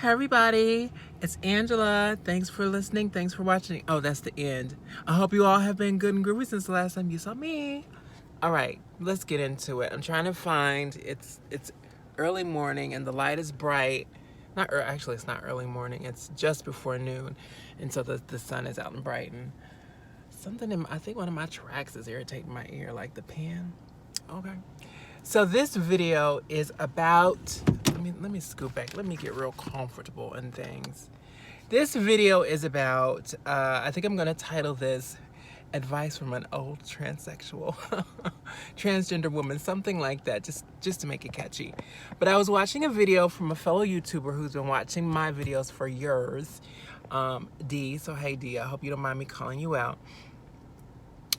Hey everybody, it's Angela. Thanks for listening. Thanks for watching. Oh, that's the end. I hope you all have been good and groovy since the last time you saw me. All right, let's get into it. I'm trying to find. It's early morning and the light is bright. Actually, it's not early morning. It's just before noon, and so the sun is out and bright. And something I think one of my tracks is irritating my ear, like the pen. Okay. So this video is about, let me scoot back. Let me get real comfortable and things. This video is about, I think I'm going to title this Advice from an Old Transsexual, Transgender Woman, something like that, just to make it catchy. But I was watching a video from a fellow YouTuber who's been watching my videos for years, D. So hey D, I hope you don't mind me calling you out.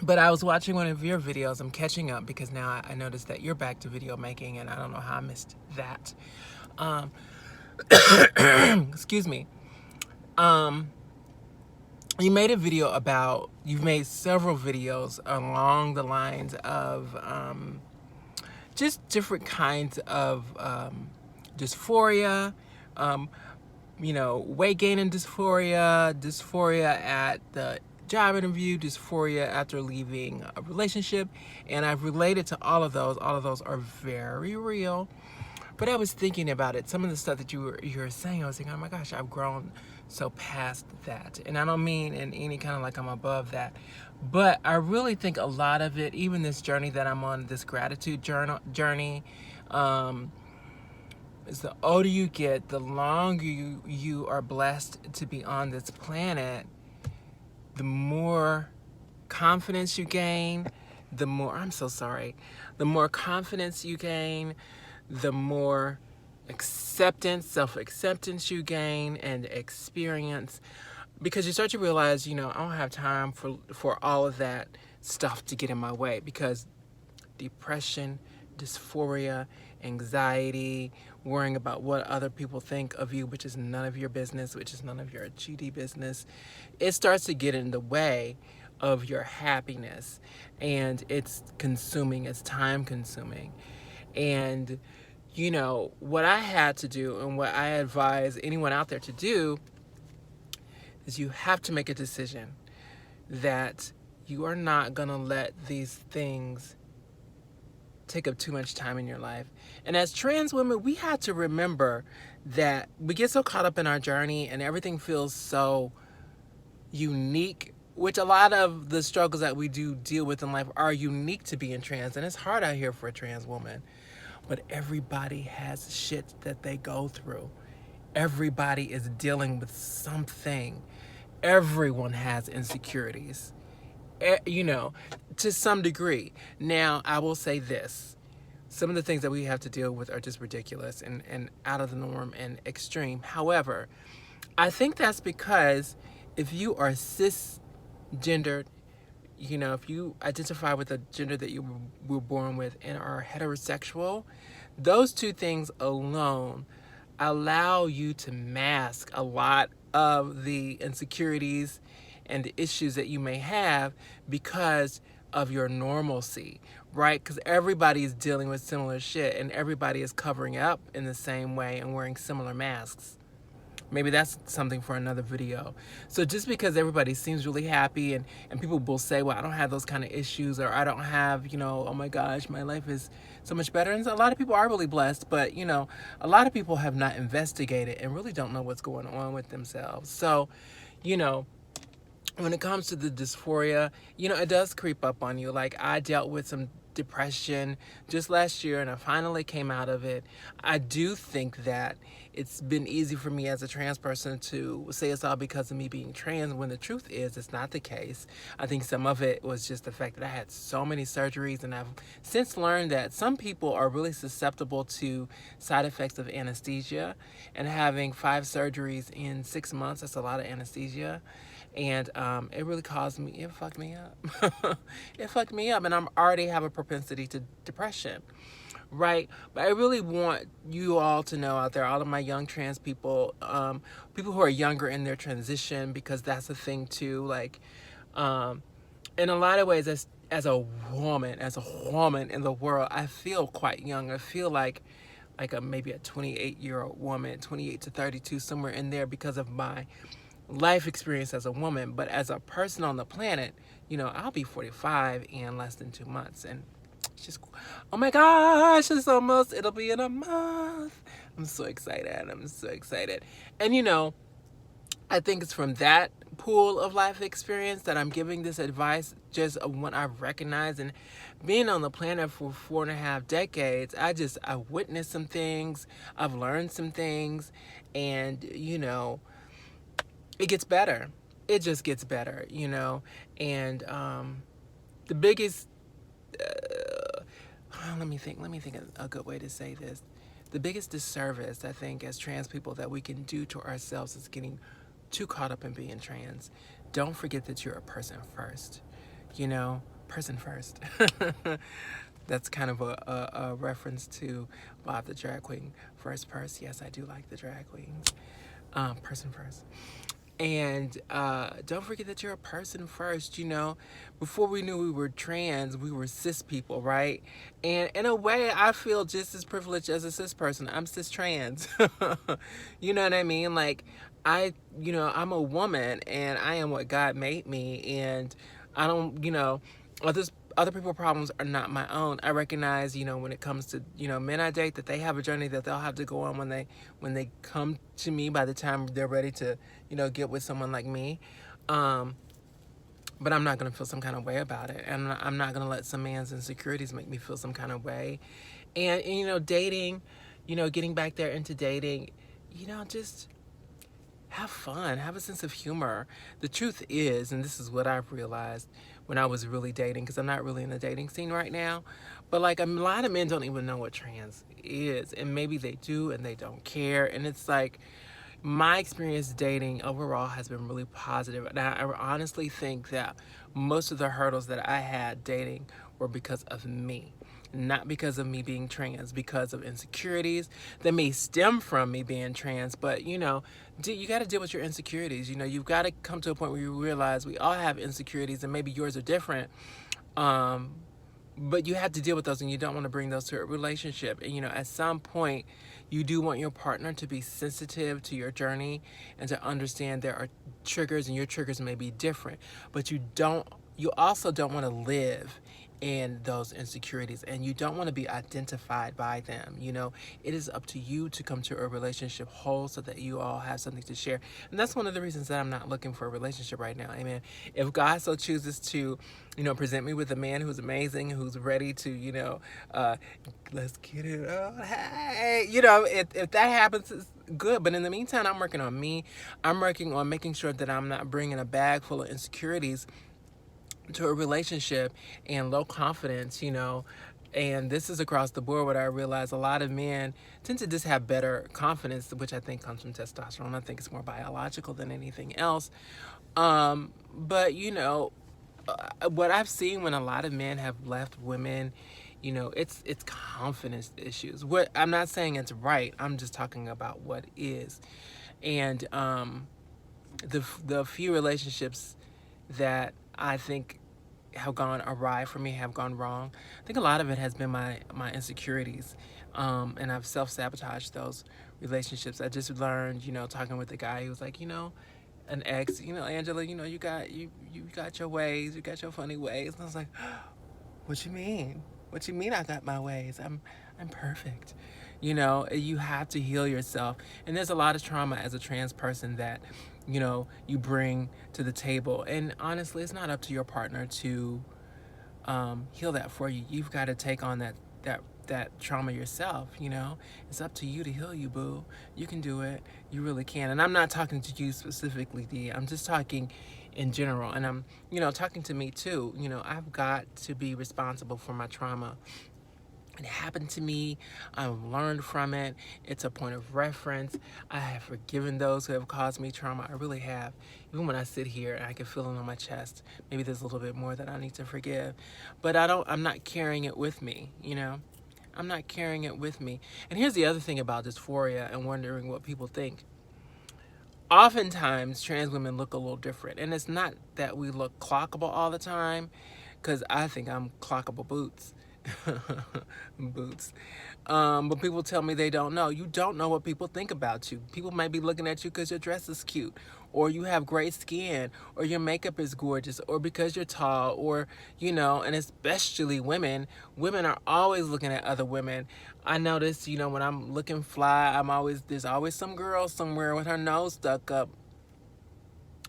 But I was watching one of your videos. I'm catching up because now I noticed that you're back to video making, and I don't know how I missed that. Excuse me. You made a video about, you've made several videos along the lines of just different kinds of dysphoria, weight gain and dysphoria at the job interview, dysphoria after leaving a relationship, and I've related to all of those. All of those are very real. But I was thinking about it. Some of the stuff that you were saying, I was thinking, oh my gosh, I've grown so past that. And I don't mean in any kind of like I'm above that. But I really think a lot of it, even this journey that I'm on, this gratitude journey, is the older you get, the longer you are blessed to be on this planet, the more confidence you gain, the more confidence you gain, the more self-acceptance you gain and experience, because you start to realize, I don't have time for all of that stuff to get in my way, because depression, dysphoria, anxiety, worrying about what other people think of you, which is none of your business, which is none of your GD business, it starts to get in the way of your happiness, and it's time consuming. And what I had to do, and what I advise anyone out there to do, is you have to make a decision that you are not gonna let these things take up too much time in your life. And as trans women, we have to remember that we get so caught up in our journey and everything feels so unique, which a lot of the struggles that we do deal with in life are unique to being trans, and it's hard out here for a trans woman. But everybody has shit that they go through. Everybody is dealing with something. Everyone has insecurities, to some degree. Now, I will say this. Some of the things that we have to deal with are just ridiculous and out of the norm and extreme. However, I think that's because if you are cisgendered, if you identify with the gender that you were born with and are heterosexual, those two things alone allow you to mask a lot of the insecurities and the issues that you may have because of your normalcy, right? Because everybody is dealing with similar shit and everybody is covering up in the same way and wearing similar masks. Maybe that's something for another video. So just because everybody seems really happy and people will say, well, I don't have those kind of issues, or I don't have, oh my gosh, my life is so much better. And so a lot of people are really blessed, but, a lot of people have not investigated and really don't know what's going on with themselves. So, when it comes to the dysphoria, it does creep up on you. Like, I dealt with some depression just last year and I finally came out of it. I do think that it's been easy for me as a trans person to say it's all because of me being trans, when the truth is it's not the case. I think some of it was just the fact that I had so many surgeries, and I've since learned that some people are really susceptible to side effects of anesthesia, and having 5 surgeries in 6 months, that's a lot of anesthesia. And it really it fucked me up. It fucked me up, and I already have a propensity to depression, right? But I really want you all to know out there, all of my young trans people, people who are younger in their transition, because that's a thing too. Like, in a lot of ways, as a woman in the world, I feel quite young. I feel like like maybe a 28-year-old woman, 28 to 32, somewhere in there, because of my life experience as a woman. But as a person on the planet, I'll be 45 in less than 2 months. And it's just, oh my gosh, it'll be in a month. I'm so excited. I'm so excited. And I think it's from that pool of life experience that I'm giving this advice, just of what I've recognized. And being on the planet for 4.5 decades, I witnessed some things, I've learned some things, and it gets better. It just gets better, and the biggest let me think of a good way to say this. The biggest disservice, I think, as trans people that we can do to ourselves is getting too caught up in being trans. Don't forget that you're a person first. Person first. That's kind of a reference to Bob the Drag Queen. First purse. Yes, I do like the drag queens. Person first. And don't forget that you're a person first. Before we knew we were trans, we were cis people, right? And in a way, I feel just as privileged as a cis person. I'm cis trans. You know what I mean? Like, I'm a woman, and I am what God made me, and I don't, other people's problems are not my own. I recognize, when it comes to, men I date, that they have a journey that they'll have to go on when they come to me, by the time they're ready to, get with someone like me. But I'm not going to feel some kind of way about it. And I'm not going to let some man's insecurities make me feel some kind of way. And dating, getting back there into dating, just have fun, have a sense of humor. The truth is, and this is what I've realized when I was really dating, because I'm not really in the dating scene right now, but like a lot of men don't even know what trans is, and maybe they do and they don't care. And it's like, my experience dating overall has been really positive, and I honestly think that most of the hurdles that I had dating were because of me. Not because of me being trans, because of insecurities that may stem from me being trans. But you got to deal with your insecurities. You've got to come to a point where you realize we all have insecurities, and maybe yours are different. But you have to deal with those, and you don't want to bring those to a relationship. And at some point, you do want your partner to be sensitive to your journey and to understand there are triggers, and your triggers may be different. But you also don't want to live in those insecurities, and you don't want to be identified by them. It is up to you to come to a relationship whole, so that you all have something to share. And that's one of the reasons that I'm not looking for a relationship right now. Amen. If God so chooses to, present me with a man who's amazing, who's ready to, let's get it on. Hey, if that happens, it's good. But in the meantime, I'm working on me. I'm working on making sure that I'm not bringing a bag full of insecurities to a relationship, and low confidence, and this is across the board. What I realize, a lot of men tend to just have better confidence, which I think comes from testosterone. I think it's more biological than anything else. But what I've seen when a lot of men have left women, it's confidence issues. What I'm not saying it's right. I'm just talking about what is. And the few relationships that I think have gone awry for me, have gone wrong, I think a lot of it has been my insecurities, and I've self-sabotaged those relationships. I just learned, talking with the guy who was like, an ex, Angela, you got your ways, you got your funny ways. And I was like, what you mean? What you mean I got my ways? I'm perfect. You have to heal yourself. And there's a lot of trauma as a trans person that, you bring to the table. And honestly, it's not up to your partner to heal that for you. You've got to take on that trauma yourself. It's up to you to heal you, boo. You can do it. You really can. And I'm not talking to you specifically, Dee. I'm just talking in general. And I'm, talking to me too. I've got to be responsible for my trauma. It happened to me. I've learned from it. It's a point of reference. I have forgiven those who have caused me trauma. I really have. Even when I sit here and I can feel it on my chest, maybe there's a little bit more that I need to forgive. But I'm not carrying it with me, I'm not carrying it with me. And here's the other thing about dysphoria and wondering what people think. Oftentimes, trans women look a little different. And it's not that we look clockable all the time, because I think I'm clockable boots. Boots. But people tell me they don't know. You don't know what people think about you. People might be looking at you because your dress is cute, or you have great skin, or your makeup is gorgeous, or because you're tall, or, and especially women. Women are always looking at other women. I notice, when I'm looking fly, there's always some girl somewhere with her nose stuck up.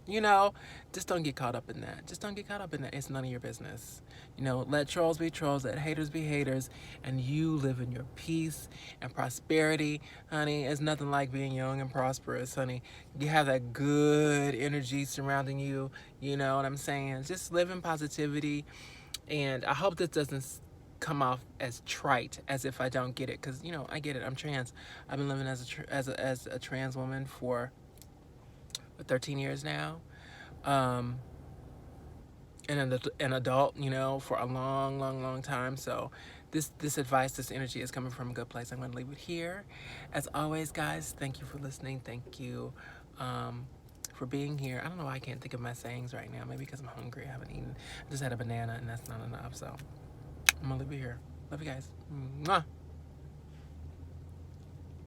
You know, just don't get caught up in that. Just don't get caught up in that. It's none of your business. Let trolls be trolls, let haters be haters, and you live in your peace and prosperity, honey. It's nothing like being young and prosperous, honey. You have that good energy surrounding you. You know what I'm saying? Just live in positivity, and I hope this doesn't come off as trite, as if I don't get it, because I get it. I'm trans. I've been living as a trans woman for 13 years now, and an adult, for a long, long, long time. So this advice, this energy is coming from a good place. I'm going to leave it here. As always, guys, thank you for listening. Thank you for being here. I don't know why I can't think of my sayings right now. Maybe because I'm hungry. I haven't eaten. I just had a banana, and that's not enough. So I'm going to leave it here. Love you guys. Mwah.